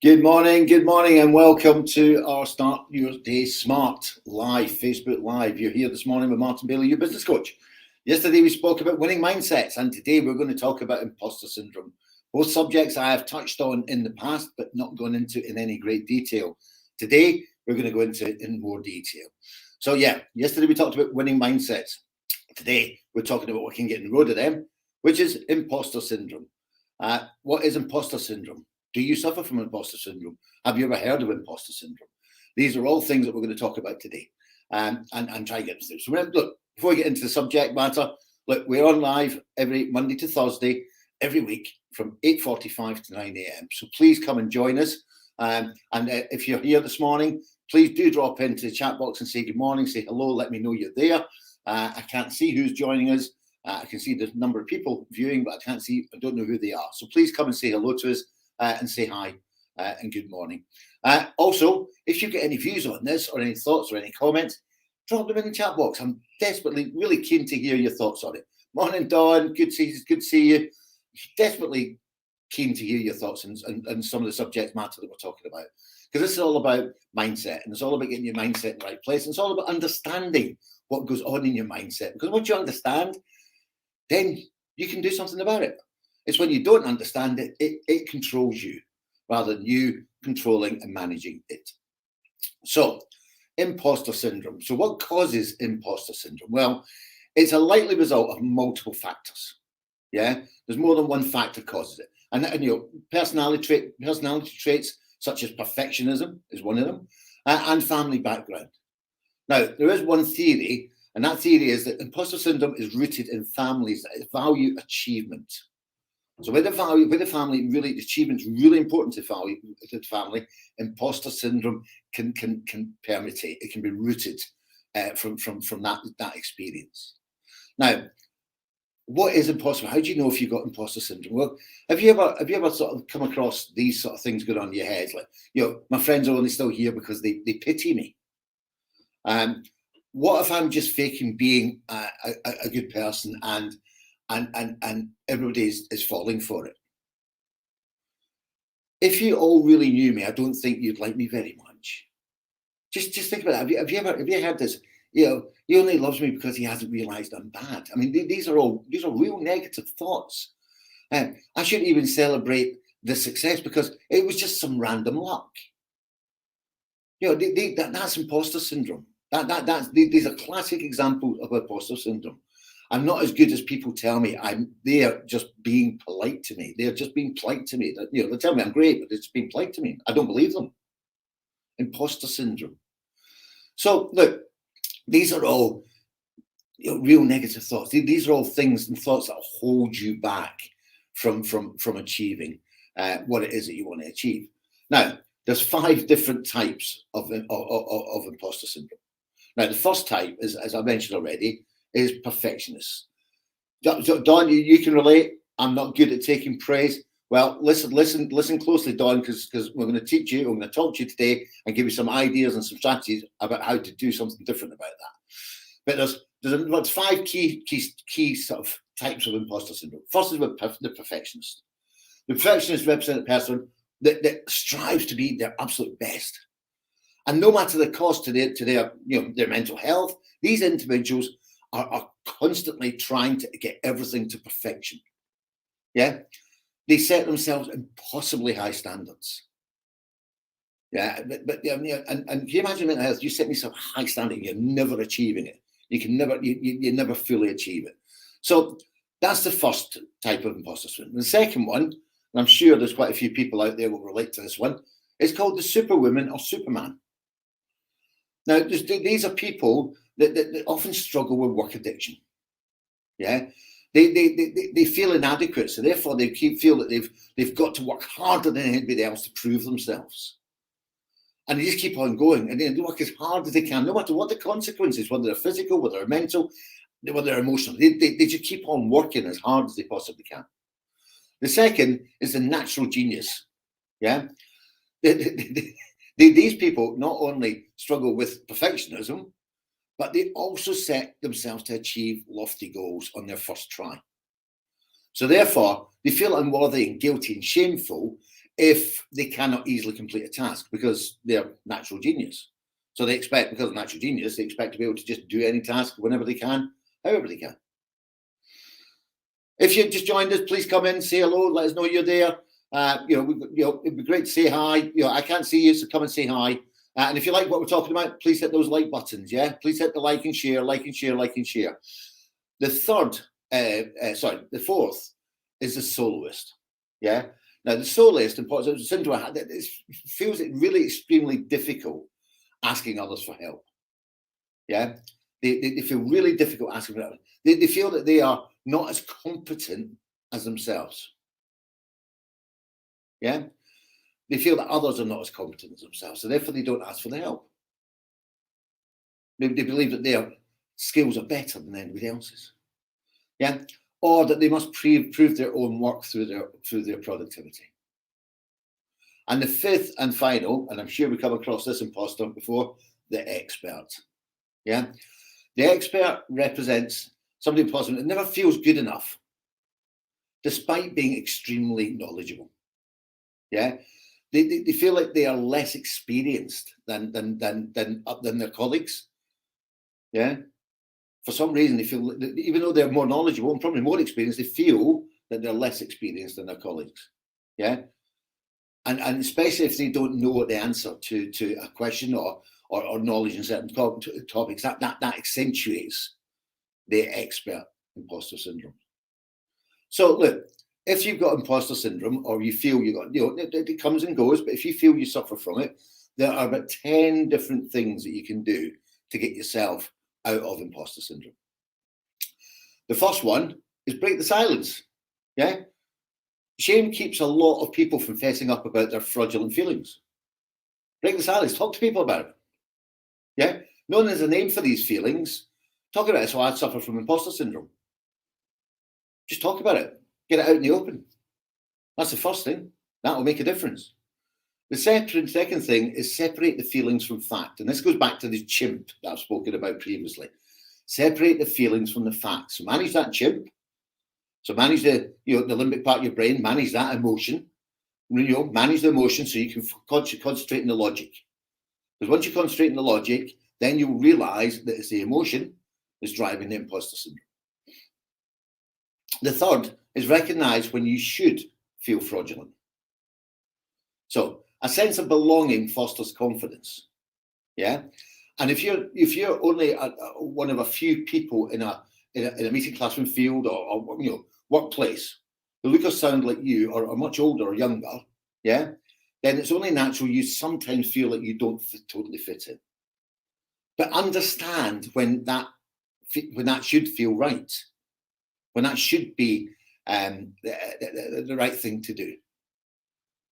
Good morning, and welcome to our Start Your Day Smart Live, Facebook Live. You're here this morning with Martin Baillie, your business coach. Yesterday we spoke about winning mindsets, and today we're going to talk about imposter syndrome. Both subjects I have touched on in the past, but not gone into in any great detail. Today we're going to go into it in more detail. So yesterday we talked about winning mindsets. Today we're talking about what can get in the road of them, which is imposter syndrome. What is imposter syndrome? Do you suffer from imposter syndrome? Have you ever heard of imposter syndrome? These are all things that we're going to talk about today and try and get through. So look, before we get into the subject matter, look, we're on live every Monday to Thursday, every week from 8:45 to 9 a.m. So please come and join us. If you're here this morning, please do drop into the chat box and say good morning, say hello, let me know you're there. I can't see who's joining us. I can see the number of people viewing, but I don't know who they are. So please come and say hello to us. And say hi and good morning. Also, if you get any views on this or any thoughts or any comments, drop them in the chat box. I'm desperately, really keen to hear your thoughts on it. Morning, Dawn. Good to see you. Desperately keen to hear your thoughts and some of the subject matter that we're talking about. Because this is all about mindset, and it's all about getting your mindset in the right place. And it's all about understanding what goes on in your mindset. Because once you understand, then you can do something about it. It's when you don't understand it, it controls you rather than you controlling and managing it. So, imposter syndrome. So what causes imposter syndrome? Well, it's a likely result of multiple factors. Yeah, there's more than one factor causes it. And personality traits such as perfectionism is one of them, and family background. Now, there is one theory, and that theory is that imposter syndrome is rooted in families that value achievement. So with the family, really, achievement's really important to the family. Imposter syndrome can permeate. It can be rooted from that experience. Now, what is imposter? How do you know if you've got imposter syndrome? Well, have you ever sort of come across these sort of things going on in your head? Like, my friends are only still here because they pity me. What if I'm just faking being a good person and everybody is falling for it? If you all really knew me, I don't think you'd like me very much. Just think about it. Have you heard this? He only loves me because he hasn't realized I'm bad. I mean, these are real negative thoughts. I shouldn't even celebrate the success because it was just some random luck. That's imposter syndrome. These are classic examples of imposter syndrome. I'm not as good as people tell me. They're just being polite to me. They're just being polite to me. They tell me I'm great, but they're just being polite to me. I don't believe them. Imposter syndrome. So look, these are all real negative thoughts. These are all things and thoughts that hold you back from achieving what it is that you want to achieve. Now, there's 5 different types of imposter syndrome. Now, the first type is, as I mentioned already, is perfectionist. Dawn, you can relate. I'm not good at taking praise. Well, listen closely, Dawn, because we're going to teach you, we're going to talk to you today and give you some ideas and some strategies about how to do something different about that. But there's 5 key sort of types of imposter syndrome. First is with the perfectionist. The perfectionist represents a person that strives to be their absolute best, and no matter the cost to their mental health, these individuals are constantly trying to get everything to perfection. Yeah, they set themselves impossibly high standards. Yeah, but and can you imagine mental health? You set yourself high standard, you're never achieving it. You never fully achieve it. So that's the first type of imposter syndrome. The second one, and I'm sure there's quite a few people out there will relate to this one, is called the Superwoman or Superman. Now, these are people that often struggle with work addiction. Yeah, they feel inadequate, so therefore they feel that they've got to work harder than anybody else to prove themselves, and they just keep on going and they work as hard as they can, no matter what the consequences, whether they're physical, whether they're mental, whether they're emotional. They just keep on working as hard as they possibly can. The second is the natural genius. Yeah. These people not only struggle with perfectionism, but they also set themselves to achieve lofty goals on their first try. So therefore, they feel unworthy and guilty and shameful if they cannot easily complete a task because they're natural genius. So they expect, because of natural genius, they expect to be able to just do any task whenever they can, however they can. If you just joined us, please come in, say hello, let us know you're there. It'd be great to say hi. I can't see you, so come and say hi. And if you like what we're talking about, please hit those like buttons. Yeah, please hit the like and share, like and share, like and share. The fourth is the soloist. Yeah. Now the soloist in Imposter Syndrome feels it really extremely difficult asking others for help. Yeah. They feel really difficult asking for help. They feel that they are not as competent as themselves. Yeah. They feel that others are not as competent as themselves, so therefore they don't ask for the help. They believe that their skills are better than anybody else's. Yeah. Or that they must prove their own work through their productivity. And the fifth and final, and I'm sure we come across this imposter before, the expert. Yeah. The expert represents somebody impossible that never feels good enough, despite being extremely knowledgeable. Yeah. They feel like they are less experienced than their colleagues. Yeah. For some reason, they feel that even though they're more knowledgeable and probably more experienced, they feel that they're less experienced than their colleagues. Yeah. And especially if they don't know the answer to a question or knowledge in certain topics, that accentuates the expert imposter syndrome. So look, if you've got imposter syndrome, or you feel you got, it comes and goes, but if you feel you suffer from it, there are about 10 different things that you can do to get yourself out of imposter syndrome. The first one is break the silence. Yeah. Shame keeps a lot of people from fessing up about their fraudulent feelings. Break the silence. Talk to people about it. Yeah. Knowing there's a name for these feelings, talk about it. So I suffer from imposter syndrome. Just talk about it. Get it out in the open. That's the first thing. That will make a difference. The second thing is separate the feelings from fact. And this goes back to the chimp that I've spoken about previously. Separate the feelings from the facts. So manage that chimp. So manage the limbic part of your brain, manage that emotion. Manage the emotion so you can concentrate on the logic. Because once you concentrate on the logic, then you'll realize that it's the emotion that's driving the imposter syndrome. The third is recognize when you should feel fraudulent. So a sense of belonging fosters confidence. Yeah. And if you're only one of a few people in a meeting classroom field or workplace who look or sound like you or are much older or younger, yeah, then it's only natural you sometimes feel like you don't totally fit in. But understand when that should feel right, when that should be the right thing to do.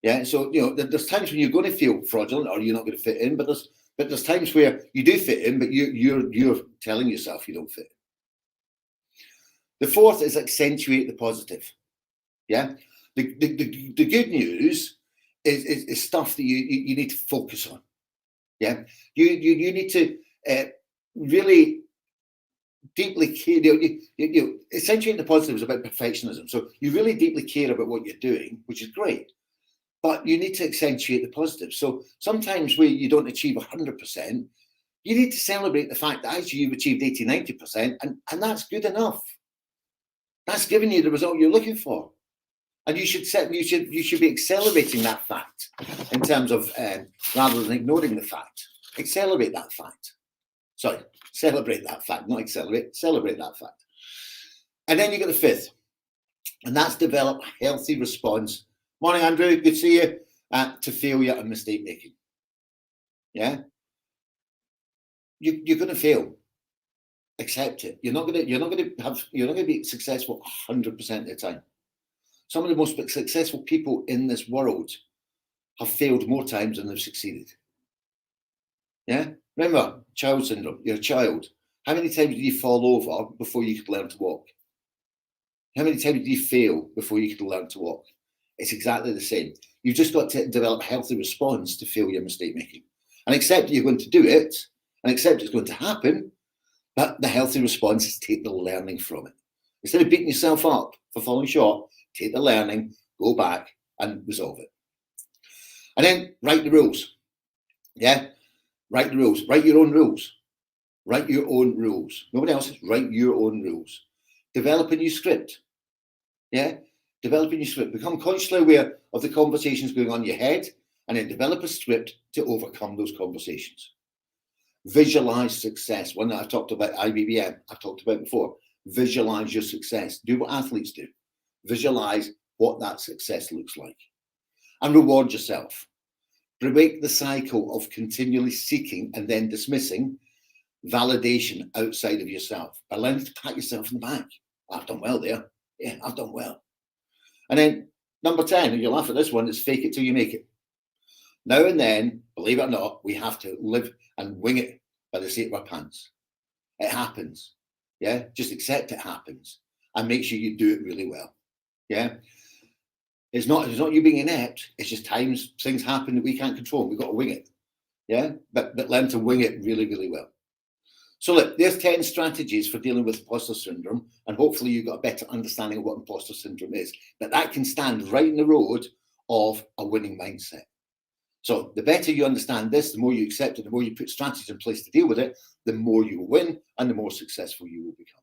Yeah, so there's times when you're going to feel fraudulent or you're not going to fit in, but there's times where you do fit in, but you're telling yourself you don't fit in. The fourth is accentuate the positive. Yeah, the good news is stuff that you need to focus on. Yeah, you need to really deeply care. Accentuating the positive is about perfectionism. So you really deeply care about what you're doing, which is great. But you need to accentuate the positive. So sometimes where you don't achieve 100%, you need to celebrate the fact that actually you've achieved 80, 90%, and that's good enough. That's giving you the result you're looking for. And you should be accelerating that fact in terms of rather than ignoring the fact. Celebrate that fact, not accelerate, celebrate that fact. And then you get the fifth, and that's develop a healthy response. Morning, Andrew. Good to see you. To failure and mistake making. Yeah, you're going to fail. Accept it. You're not going to be successful 100% of the time. Some of the most successful people in this world have failed more times than they've succeeded. Yeah. Remember, child syndrome. You're a child. How many times did you fall over before you could learn to walk? How many times did you fail before you could learn to walk? It's exactly the same. You've just got to develop a healthy response to failure, mistake making, and accept that you're going to do it, and accept it's going to happen. But the healthy response is take the learning from it. Instead of beating yourself up for falling short, take the learning, go back and resolve it. And then write the rules. Yeah, write the rules. Write your own rules. Write your own rules. Nobody else's. Write your own rules. Develop a new script. Yeah, develop a new script. Become consciously aware of the conversations going on in your head, and then develop a script to overcome those conversations. Visualize success. One that I've talked about, IBBM, I've talked about before. Visualize your success. Do what athletes do. Visualize what that success looks like. And reward yourself. Break the cycle of continually seeking and then dismissing validation outside of yourself by learning to pat yourself in the back. I've done well there. Yeah, I've done well. And then number 10, and you'll laugh at this one, is fake it till you make it. Now and then, believe it or not, we have to live and wing it by the seat of our pants. It happens. Yeah, just accept it happens and make sure you do it really well. Yeah, it's not you being inept. It's just things happen that we can't control. We've got to wing it. Yeah, but learn to wing it really, really well. So look, there's 10 strategies for dealing with imposter syndrome, and hopefully you've got a better understanding of what imposter syndrome is. But that can stand right in the road of a winning mindset. So the better you understand this, the more you accept it, the more you put strategies in place to deal with it, the more you will win and the more successful you will become.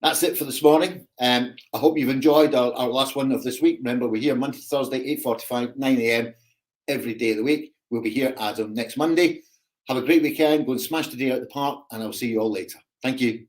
That's it for this morning. I hope you've enjoyed our last one of this week. Remember, we're here Monday to Thursday, 8:45, 9 a.m. every day of the week. We'll be here as of next Monday. Have a great weekend. Go and smash the day out of the park, and I'll see you all later. Thank you.